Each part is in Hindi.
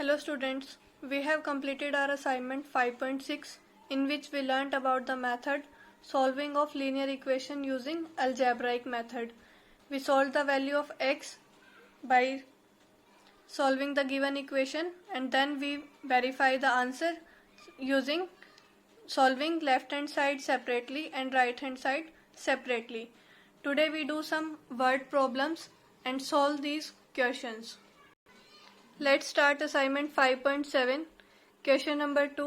Hello students, we have completed our assignment 5.6 in which we learnt about the method solving of linear equation using algebraic method. We solved the value of x by solving the given equation and then we verify the answer using solving left hand side separately and right hand side separately. Today we do some word problems and solve these questions. Let's start assignment 5.7 question number 2।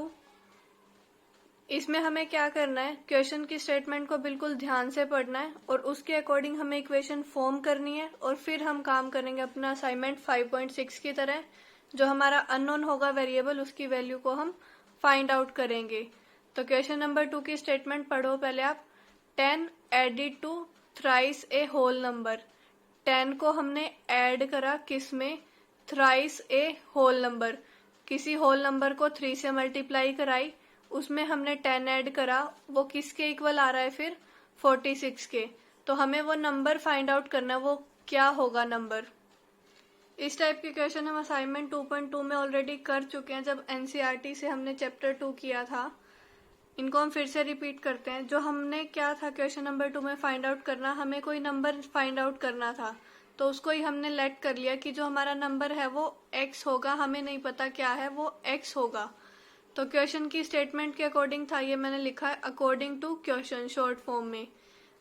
इसमें हमें क्या करना है, क्वेश्चन की स्टेटमेंट को बिल्कुल ध्यान से पढ़ना है और उसके अकॉर्डिंग हमें इक्वेशन फॉर्म करनी है और फिर हम काम करेंगे अपना असाइनमेंट 5.6 की तरह। जो हमारा अननोन होगा वेरिएबल उसकी वैल्यू को हम फाइंड आउट करेंगे। तो क्वेश्चन नंबर 2 की स्टेटमेंट पढ़ो पहले आप। 10 added to thrice a whole number. 10 को हमने ऐड करा किस में, थ्राइस ए होल नंबर। किसी होल नंबर को 3 से मल्टीप्लाई कराई, उसमें हमने 10 ऐड करा, वो किसके इक्वल आ रहा है फिर 46 के। तो हमें वो नंबर फाइंड आउट करना, वो क्या होगा नंबर। इस टाइप के क्वेश्चन हम असाइनमेंट 2.2 में ऑलरेडी कर चुके हैं जब एनसीईआरटी से हमने चैप्टर 2 किया था। इनको हम फिर से रिपीट करते हैं। जो हमने क्या था क्वेश्चन नंबर 2 में फाइंड आउट करना, हमें कोई नंबर फाइंड आउट करना था तो उसको ही हमने लेट कर लिया कि जो हमारा नंबर है वो x होगा, हमें नहीं पता क्या है, वो x होगा। तो क्वेश्चन की स्टेटमेंट के अकॉर्डिंग था, ये मैंने लिखा है according to question short form में।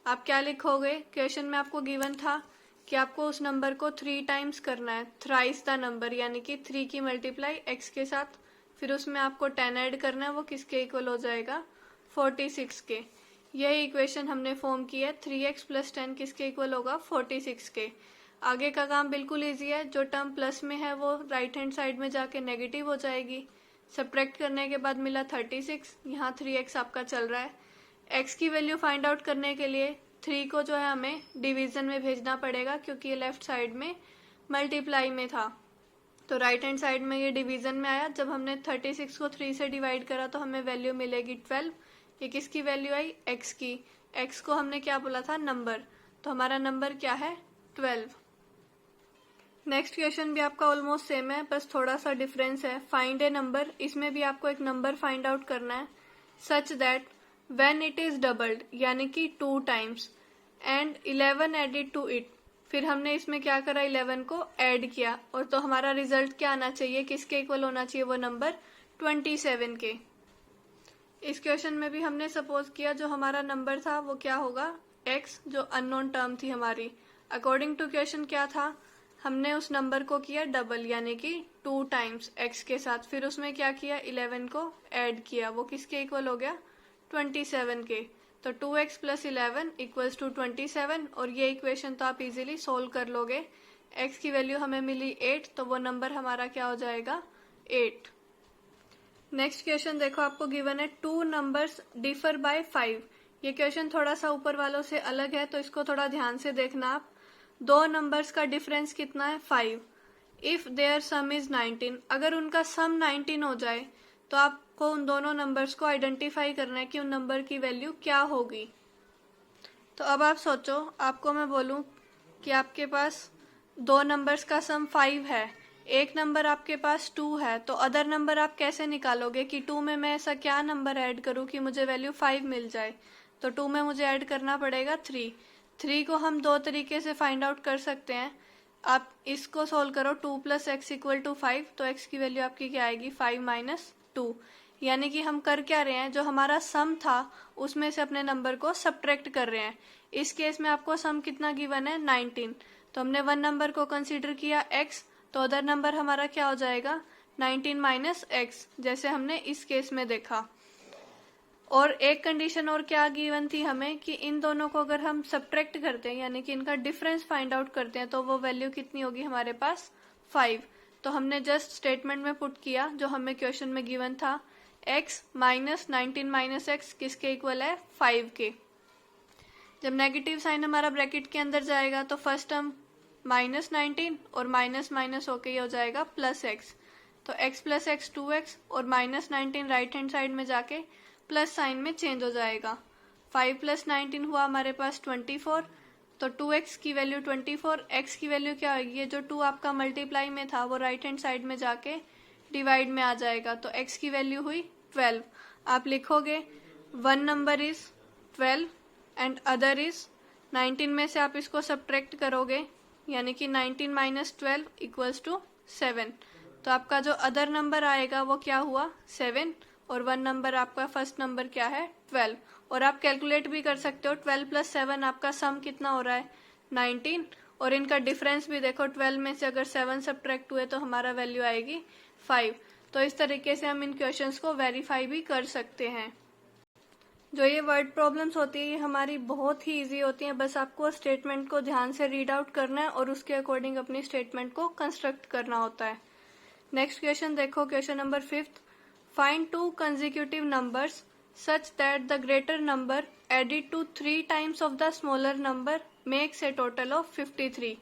आप क्या लिखोगे, क्वेश्चन में आपको गिवन था कि आपको उस नंबर को 3 टाइम्स करना है, थ्राइस द नंबर, यानी कि 3 की मल्टीप्लाई x के साथ, फिर उसमें आपको 10 ऐड करना है, वो किसके इक्वल हो जाएगा 46 के। यही इक्वेशन हमने फॉर्म की है। 3x प्लस 10 किसके इक्वल होगा 46 के। आगे का काम बिल्कुल इजी है। जो टर्म प्लस में है वो राइट हैंड साइड में जाके नेगेटिव हो जाएगी। सब्ट्रैक्ट करने के बाद मिला 36, यहाँ 3x आपका चल रहा है। x की वैल्यू फाइंड आउट करने के लिए 3 को जो है हमें डिवीजन में भेजना पड़ेगा क्योंकि ये लेफ्ट साइड में मल्टीप्लाई में था। तो राइट हैंड साइड में ये डिवीजन में आया। जब हमने 36 को 3 से डिवाइड करा तो हमें वैल्यू मिलेगी 12। ये किसकी वैल्यू आई, x की। x को हमने क्या बोला था, नंबर। तो हमारा नंबर क्या है 12। नेक्स्ट क्वेश्चन भी आपका ऑलमोस्ट सेम है, बस थोड़ा सा डिफरेंस है। फाइंड ए नंबर, इसमें भी आपको एक नंबर फाइंड आउट करना है such that when it is doubled, यानी कि 2 times, and 11 added to it. फिर हमने इसमें क्या करा, 11 को ऐड किया, और तो हमारा रिजल्ट क्या आना चाहिए, किसके इक्वल होना चाहिए वो नंबर 27 के। इस क्वेश्चन में भी हमने सपोज किया जो हमारा नंबर था वो क्या होगा x, जो अननोन टर्म थी हमारी। अकॉर्डिंग टू क्वेश्चन क्या था, हमने उस नंबर को किया डबल, यानी कि 2 टाइम्स x के साथ, फिर उसमें क्या किया 11 को ऐड किया, वो किसके इक्वल हो गया 27 के। तो 2x प्लस 11 इक्वल्स टू 27, और ये इक्वेशन तो आप इजीली सोल्व कर लोगे। x की वैल्यू हमें मिली 8, तो वो नंबर हमारा क्या हो जाएगा 8। नेक्स्ट क्वेश्चन देखो, आपको गिवन है 2 नंबर्स डिफर बाय 5। ये क्वेश्चन थोड़ा सा ऊपर वालों से अलग है तो इसको थोड़ा ध्यान से देखना आप। 2 नंबर्स का डिफरेंस कितना है 5। इफ देयर सम इज 19, अगर उनका सम 19 हो जाए तो आपको उन दोनों नंबर्स को आइडेंटिफाई करना है कि उन नंबर की वैल्यू क्या होगी। तो अब आप सोचो, आपको मैं बोलूं कि आपके पास 2 नंबर्स का सम 5 है, एक नंबर आपके पास 2 है, तो अदर नंबर आप कैसे निकालोगे कि 2 में मैं ऐसा क्या नंबर ऐड करूं कि मुझे वैल्यू 5 मिल जाए। तो 2 में मुझे ऐड करना पड़ेगा 3। 3 को हम 2 तरीके से फाइंड आउट कर सकते हैं। आप इसको सोल्व करो, 2 प्लस एक्स इक्वल टू 5, तो x की वैल्यू आपकी क्या आएगी 5 माइनस 2। यानी कि हम कर क्या रहे हैं, जो हमारा सम था उसमें से अपने नंबर को सब्ट्रैक्ट कर रहे हैं। इस केस में आपको सम कितना गिवन है 19, तो हमने 1 नंबर को कंसिडर किया x, तो अदर नंबर हमारा क्या हो जाएगा 19 माइनस एक्स, जैसे हमने इस केस में देखा। और एक कंडीशन और क्या गिवन थी हमें कि इन दोनों को अगर हम सब्ट्रैक्ट करते हैं, यानी कि इनका डिफरेंस फाइंड आउट करते हैं, तो वो वैल्यू कितनी होगी हमारे पास 5। तो हमने जस्ट स्टेटमेंट में पुट किया जो हमें क्वेश्चन में गिवन था, x माइनस 19 माइनस एक्स किसके इक्वल है 5 के। जब नेगेटिव साइन हमारा ब्रैकेट के अंदर जाएगा तो फर्स्ट टर्म माइनस 19 और माइनस माइनस होके ये हो जाएगा प्लस एक्स। तो x प्लस एक्स 2x और माइनस 19 राइट हैंड साइड में जाके प्लस साइन में चेंज हो जाएगा। 5 प्लस 19 हुआ हमारे पास 24, तो 2x की वैल्यू 24, x की वैल्यू क्या होगी, जो 2 आपका मल्टीप्लाई में था वो राइट हैंड साइड में जाके डिवाइड में आ जाएगा, तो x की वैल्यू हुई 12। आप लिखोगे one number is 12 and other is 19 में से आप इसको सब्ट्रैक्ट करोगे, यानी कि 19 माइनस 12 इक्वल्स टू 7। तो आपका जो अदर नंबर आएगा वो क्या हुआ 7, और वन नंबर आपका फर्स्ट नंबर क्या है 12। और आप कैलकुलेट भी कर सकते हो, 12 प्लस 7 आपका सम कितना हो रहा है 19, और इनका डिफरेंस भी देखो, 12 में से अगर 7 सब्ट्रैक्ट हुए तो हमारा वैल्यू आएगी 5। तो इस तरीके से हम इन क्वेश्चंस को वेरीफाई भी कर सकते हैं। जो ये वर्ड प्रॉब्लम्स होती है ये हमारी बहुत ही इजी होती हैं, बस आपको स्टेटमेंट को ध्यान से रीड आउट करना है और उसके अकॉर्डिंग अपनी स्टेटमेंट को कंस्ट्रक्ट करना होता है। नेक्स्ट क्वेश्चन देखो, question number 5th, find two consecutive numbers such that the greater number added to 3 times of the smaller number makes a total of 53।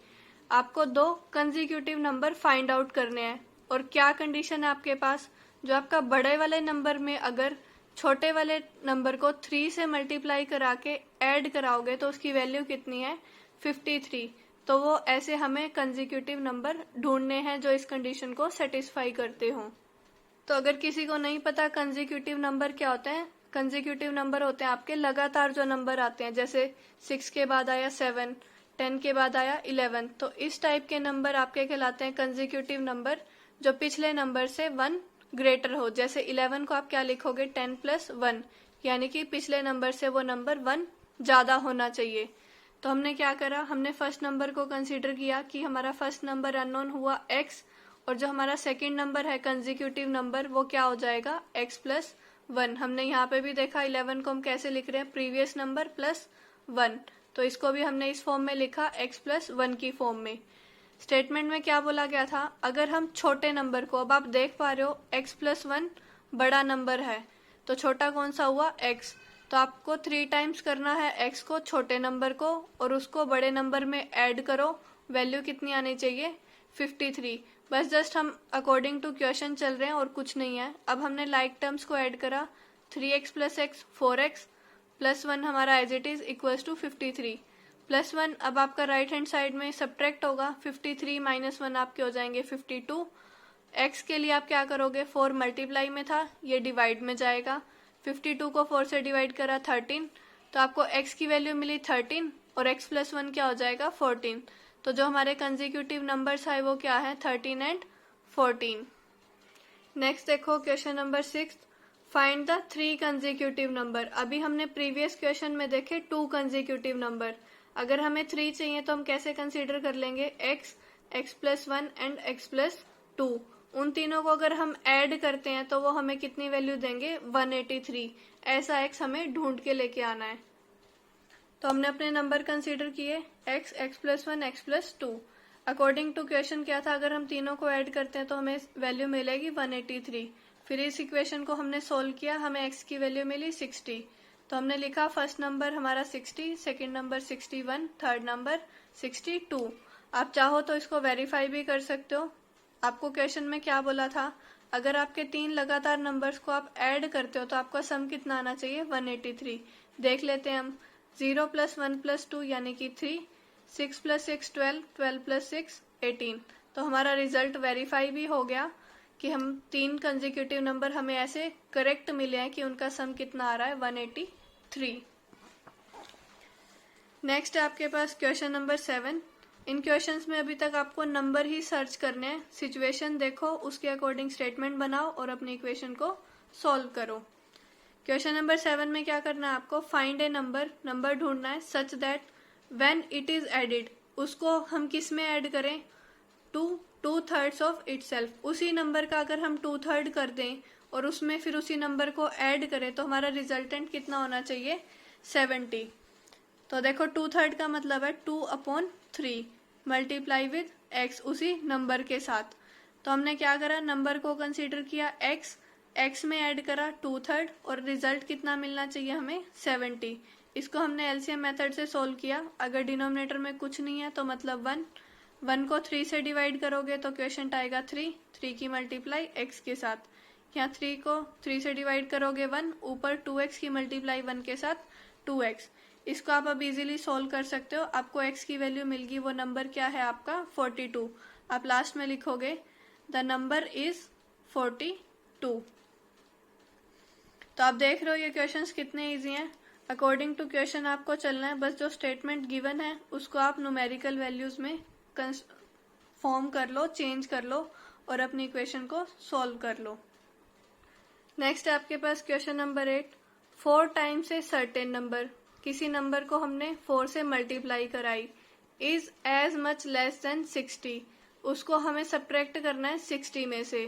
आपको 2 कंसेक्यूटिव नंबर फाइंड आउट करने हैं, और क्या कंडीशन है आपके पास, जो आपका बड़े वाले नंबर में अगर छोटे वाले नंबर को 3 से मल्टीप्लाई करा के ऐड कराओगे तो उसकी वैल्यू कितनी है 53। तो वो ऐसे हमें कंसेक्यूटिव नंबर ढूंढने हैं जो इस कंडीशन को सेटिस्फाई करते हों। तो अगर किसी को नहीं पता कंसेक्यूटिव नंबर क्या होते हैं, कंसेक्यूटिव नंबर होते हैं आपके लगातार जो नंबर आते हैं, जैसे 6 के बाद आया 7, 10 के बाद आया 11, तो इस टाइप के नंबर आपके कहलाते हैं कंसेक्यूटिव नंबर, जो पिछले नंबर से 1 ग्रेटर हो। जैसे 11 को आप क्या लिखोगे 10 प्लस 1, यानी कि पिछले नंबर से वो नंबर 1 ज्यादा होना चाहिए। तो हमने क्या करा, हमने फर्स्ट नंबर को कंसीडर किया कि हमारा फर्स्ट नंबर अननोन हुआ x, और जो हमारा सेकंड नंबर है कंसेक्यूटिव नंबर वो क्या हो जाएगा x प्लस 1। हमने यहाँ पे भी देखा 11 को हम कैसे लिख रहे हैं, प्रीवियस नंबर प्लस 1, तो इसको भी हमने इस फॉर्म में लिखा x प्लस 1 की फॉर्म में। स्टेटमेंट में क्या बोला गया था, अगर हम छोटे नंबर को, अब आप देख पा रहे हो x प्लस 1 बड़ा नंबर है, तो छोटा कौन सा हुआ x, तो आपको 3 टाइम्स करना है x को छोटे नंबर को, और उसको बड़े नंबर में ऐड करो, वैल्यू कितनी आनी चाहिए 53। बस जस्ट हम अकॉर्डिंग टू क्वेश्चन चल रहे हैं और कुछ नहीं है। अब हमने लाइक टर्म्स को ऐड करा, 3x plus x 4x plus 1 हमारा as it is equals to 53 plus 1। अब आपका राइट हैंड साइड में सब्ट्रैक्ट होगा, 53 माइनस 1 आपके हो जाएंगे 52। x के लिए आप क्या करोगे, 4 मल्टीप्लाई में था, ये डिवाइड में जाएगा, 52 को 4 से डिवाइड करा 13, तो आपको x की वैल्यू मिली 13, और x प्लस 1 क्या हो जाएगा 14। तो जो हमारे कंसेक्यूटिव नंबर्स है वो क्या है 13 एंड 14। नेक्स्ट देखो question number 6, find the 3 consecutive number. अभी हमने प्रीवियस क्वेश्चन में देखे 2 कंसेक्यूटिव नंबर, अगर हमें 3 चाहिए तो हम कैसे कंसीडर कर लेंगे, x, x plus 1 and x plus 2। उन तीनों को अगर हम ऐड करते हैं तो वो हमें कितनी वैल्यू देंगे 183। ऐसा x हमें ढूंढ के लेके आना है। तो हमने अपने नंबर कंसीडर किए x, x plus 1, x plus 2। According to question क्या था, अगर हम तीनों को ऐड करते हैं तो हमें वैल्यू मिलेगी 183। फिर इस इक्वेशन को हमने सोल्व किया, हमें x की वैल्यू मिली 60। तो हमने लिखा फर्स्ट नंबर हमारा 60, सेकंड नंबर 61, थर्ड नंबर 62। आप चाहो तो इसको वेरीफाई भी कर सकते हो। आपको क्वेश्चन में क्या बोला था, अगर आपके 3 लगातार नंबर्स को आप ऐड करते हो तो आपका सम कितना आना चाहिए 183। देख लेते हैं हम, 0 प्लस 1 प्लस 2 यानी कि 3, 6 प्लस 6 12, 12 प्लस 6 18। तो हमारा रिजल्ट वेरीफाई भी हो गया कि हम 3 कंसेक्यूटिव नंबर हमें ऐसे करेक्ट मिले हैं कि उनका सम कितना आ रहा है 183। नेक्स्ट है आपके पास क्वेश्चन नंबर 7। इन क्वेश्चंस में अभी तक आपको नंबर ही सर्च करने हैं, सिचुएशन देखो, उसके अकॉर्डिंग स्टेटमेंट बनाओ और अपनी इक्वेशन को सॉल्व करो। क्वेश्चन नंबर 7 में क्या करना है आपको, फाइंड ए नंबर, नंबर ढूंढना है such that when it is added, उसको हम किस में ऐड करें, टू 2/3 ऑफ इटसेल्फ। उसी नंबर का अगर हम 2/3 कर दें और उसमें फिर उसी नंबर को ऐड करें तो हमारा रिजल्टेंट कितना होना चाहिए 70। तो देखो 2/3 का मतलब है 2/3 मल्टीप्लाई विद x, उसी नंबर के साथ। तो हमने क्या करा, नंबर को कंसीडर किया x में ऐड करा 2/3 और रिजल्ट कितना मिलना चाहिए हमें 70। इसको हमने एलसीएम मेथड से सोल्व किया। अगर डिनोमिनेटर में कुछ नहीं है तो मतलब 1 को 3 से डिवाइड करोगे तो क्वेश्चन आएगा 3 की मल्टीप्लाई x के साथ। यहाँ 3 को 3 से डिवाइड करोगे 1, ऊपर 2x की मल्टीप्लाई 1 के साथ 2x। इसको आप अब इजीली सोल्व कर सकते हो। आपको x की वैल्यू मिल गई, वो नंबर क्या है आपका 42। आप लास्ट में लिखोगे द नंबर इज 42। तो आप देख रहे हो ये क्वेश्चंस कितने इजी हैं। अकॉर्डिंग टू क्वेश्चन आपको चलना है, बस जो स्टेटमेंट गिवन है उसको आप न्यूमेरिकल वैल्यूज में फॉर्म कर लो, चेंज कर लो और अपनी इक्वेशन को सॉल्व कर लो। नेक्स्ट है आपके पास question number 8। 4 times a certain number, किसी नंबर को हमने 4 से मल्टीप्लाई कराई, is as much less than 60, उसको हमें सब्ट्रैक्ट करना है 60 में से।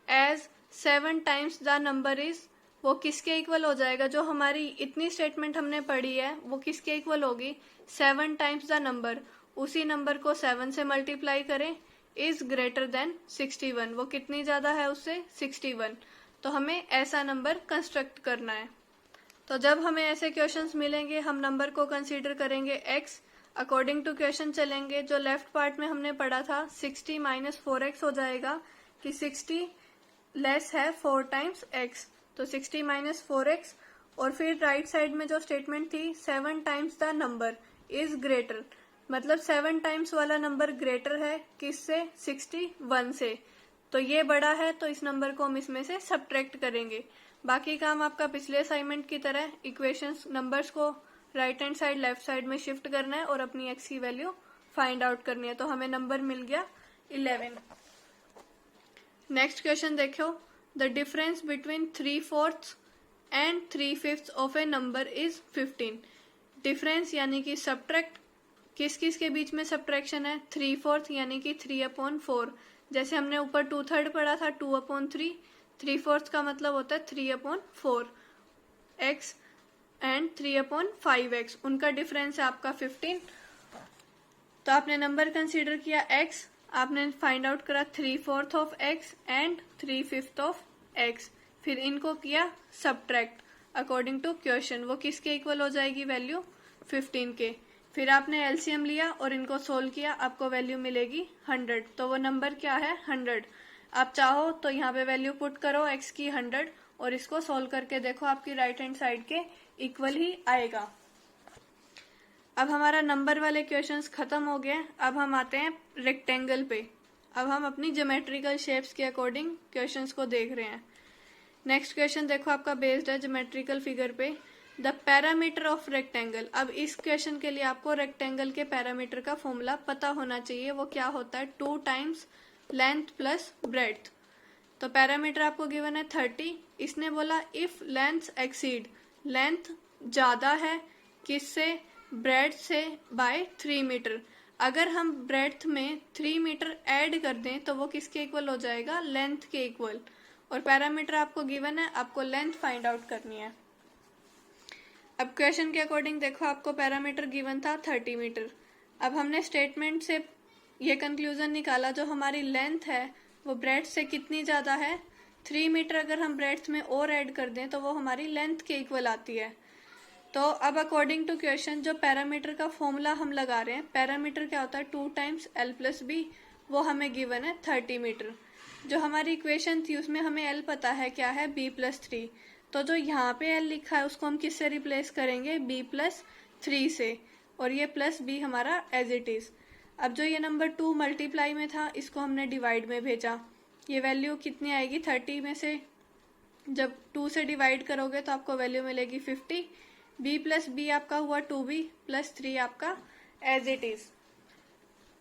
As 7 times the number is, वो किसके इक्वल हो जाएगा, जो हमारी इतनी स्टेटमेंट हमने पढ़ी है वो किसके इक्वल होगी, 7 टाइम्स द नंबर, उसी नंबर को 7 से मल्टीप्लाई करें, इज ग्रेटर देन 61, वो कितनी ज्यादा है उससे, 61। तो हमें ऐसा नंबर कंस्ट्रक्ट करना है। तो जब हमें ऐसे क्वेश्चंस मिलेंगे हम नंबर को कंसीडर करेंगे x, अकॉर्डिंग टू क्वेश्चन चलेंगे। जो लेफ्ट पार्ट में हमने पढ़ा था 60 माइनस 4x हो जाएगा कि 60 लेस है 4 टाइम्स x, तो 60 माइनस 4x। और फिर राइट साइड में जो स्टेटमेंट थी 7 times the number is greater, मतलब 7 टाइम्स वाला नंबर ग्रेटर है किससे, 61 से। तो ये बड़ा है तो इस नंबर को हम इसमें से सब्ट्रैक्ट करेंगे। बाकी काम आपका पिछले असाइनमेंट की तरह इक्वेशंस नंबर्स को right hand side left side में शिफ्ट करना है और अपनी x की वैल्यू फाइंड आउट करनी है। तो हमें नंबर मिल गया 11। नेक्स्ट क्वेश्चन देखो, the difference between 3/4 and 3/5 of A number is 15। Difference यानी कि सब्ट्रैक्ट, किस किस के बीच में सब्ट्रैक्शन है, 3/4 यानी कि 3/4। जैसे हमने ऊपर 2/3 पढ़ा था 2/3, 3/4 का मतलब होता है 3/4 x एंड 3/5x, उनका डिफरेंस है आपका 15। तो आपने नंबर कंसीडर किया x, आपने फाइंड आउट करा 3/4 of x and 3/5 of x, फिर इनको किया सब्ट्रैक्ट अकॉर्डिंग टू क्वेश्चन, वो किसके इक्वल हो जाएगी वैल्यू, 15 के। फिर आपने एलसीएम लिया और इनको सोल्व किया, आपको वैल्यू मिलेगी 100। तो वो नंबर क्या है, 100। आप चाहो तो यहाँ पे वैल्यू पुट करो x की 100 और इसको सोल्व करके देखो, आपकी राइट हैंड साइड के इक्वल ही आएगा। अब हमारा नंबर वाले क्वेश्चंस खत्म हो गए। अब हम आते हैं रेक्टेंगल पे। अब हम अपनी ज्योमेट्रिकल शेप्स के अकॉर्डिंग क्वेश्चंस को देख रहे हैं। नेक्स्ट क्वेश्चन देखो आपका बेस्ड है ज्योमेट्रिकल फिगर पे। द पैरामीटर ऑफ रेक्टेंगल, अब इस क्वेश्चन के लिए आपको रेक्टेंगल के पैरामीटर का फॉर्मूला पता होना चाहिए। वो क्या होता है, 2 टाइम्स लेंथ प्लस ब्रेड्थ। तो पैरामीटर आपको गिवन है 30। इसने बोला इफ लेंथ एक्सीड, लेंथ ज्यादा है किससे, ब्रेड्थ से बाय 3 मीटर। अगर हम ब्रेड्थ में 3 मीटर ऐड कर दें तो वो किसके इक्वल हो जाएगा, लेंथ के इक्वल। और पैरामीटर आपको गिवन है, आपको लेंथ फाइंड आउट करनी है। अब क्वेश्चन के अकॉर्डिंग देखो, आपको पैरामीटर गिवन था 30 मीटर। अब हमने स्टेटमेंट से ये कंक्लूजन निकाला, जो हमारी लेंथ है वो ब्रेड्थ से कितनी ज्यादा है, 3 मीटर अगर हम ब्रेड्थ में और ऐड कर दें तो वो हमारी लेंथ के इक्वल आती है। तो अब अकॉर्डिंग टू क्वेश्चन जो पैरामीटर का फॉर्मूला हम लगा रहे हैं, पैरामीटर क्या होता है 2 टाइम्स l प्लस बी, वो हमें गिवन है 30 मीटर। जो हमारी इक्वेशन थी उसमें हमें l पता है क्या है, b प्लस 3। तो जो यहाँ पे l लिखा है उसको हम किससे रिप्लेस करेंगे, b प्लस 3 से, और ये प्लस b हमारा एज इट इज। अब जो ये नंबर 2 मल्टीप्लाई में था इसको हमने डिवाइड में भेजा, ये वैल्यू कितनी आएगी, 30 में से जब 2 से डिवाइड करोगे तो आपको वैल्यू मिलेगी 50। b प्लस बी आपका हुआ 2b प्लस 3 आपका एज इट इज।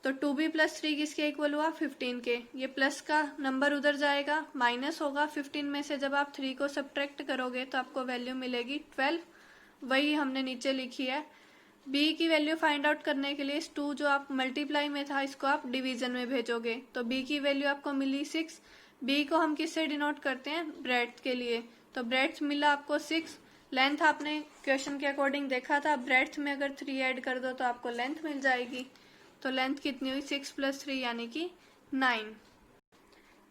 तो 2b प्लस 3 किसके इक्वल हुआ, 15 के। ये प्लस का नंबर उधर जाएगा, माइनस होगा 15 में से। जब आप 3 को सब्ट्रैक्ट करोगे तो आपको वैल्यू मिलेगी 12, वही हमने नीचे लिखी है। b की वैल्यू फाइंड आउट करने के लिए इस 2 जो आप मल्टीप्लाई में था इसको आप डिवीजन में भेजोगे, तो b की वैल्यू आपको मिली 6। b को हम किससे डिनोट करते हैं, ब्रेड्थ के लिए, तो ब्रेड्थ मिला आपको 6। लेंथ आपने क्वेश्चन के अकॉर्डिंग देखा था, ब्रेड्थ में अगर 3 ऐड कर दो तो आपको लेंथ मिल जाएगी। तो लेंथ कितनी हुई, 6 प्लस 3 यानी कि 9।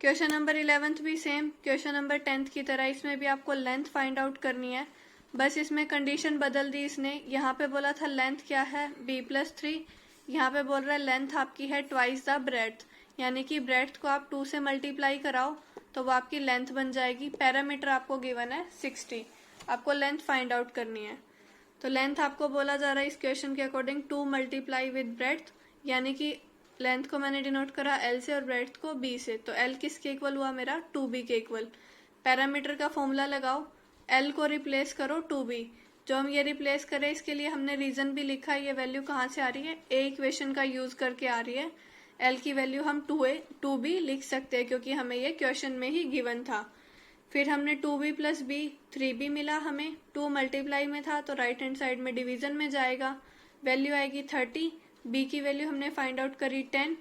क्वेश्चन नंबर 11 भी सेम क्वेश्चन नंबर 10 की तरह, इसमें भी आपको लेंथ फाइंड आउट करनी है। बस इसमें कंडीशन बदल दी इसने, यहाँ पे बोला था लेंथ क्या है, b प्लस 3, यहाँ पे बोल रहा है लेंथ आपकी है ट्वाइस द ब्रेड्थ, यानी कि ब्रेड्थ को आप 2 से मल्टीप्लाई कराओ तो वो आपकी लेंथ बन जाएगी। पैरामीटर आपको गिवन है 60, आपको लेंथ फाइंड आउट करनी है। तो लेंथ आपको बोला जा रहा है इस क्वेश्चन के अकॉर्डिंग 2 मल्टीप्लाई विद ब्रेड्थ, यानी कि लेंथ को मैंने डिनोट करा L से और ब्रेड्थ को B से, तो L किसके इक्वल हुआ मेरा 2B के इक्वल। पैरामीटर का फॉर्मूला लगाओ, L को रिप्लेस करो 2B। जो हम ये रिप्लेस करें इसके लिए हमने रीजन भी लिखा है, ये वैल्यू कहाँ से आ रही है, ए इक्वेशन का यूज करके आ रही है। L की वैल्यू हम 2B लिख सकते हैं क्योंकि हमें ये क्वेश्चन में ही गिवन था। फिर हमने 2B प्लस B 3B मिला, हमें 2 मल्टीप्लाई में था तो राइट हैंड साइड में डिवीजन में जाएगा, वैल्यू आएगी 30। B की वैल्यू हमने फाइंड आउट करी 10।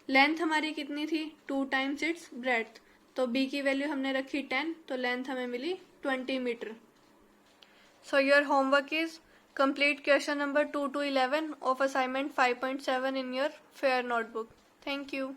लेंथ हमारी कितनी थी 2 टाइम्स इट्स ब्रेड्थ, तो B की वैल्यू हमने रखी 10, तो लेंथ हमें मिली 20 metre. So your homework is complete question number 2 to 11 of assignment 5.7 in your fair notebook. Thank you.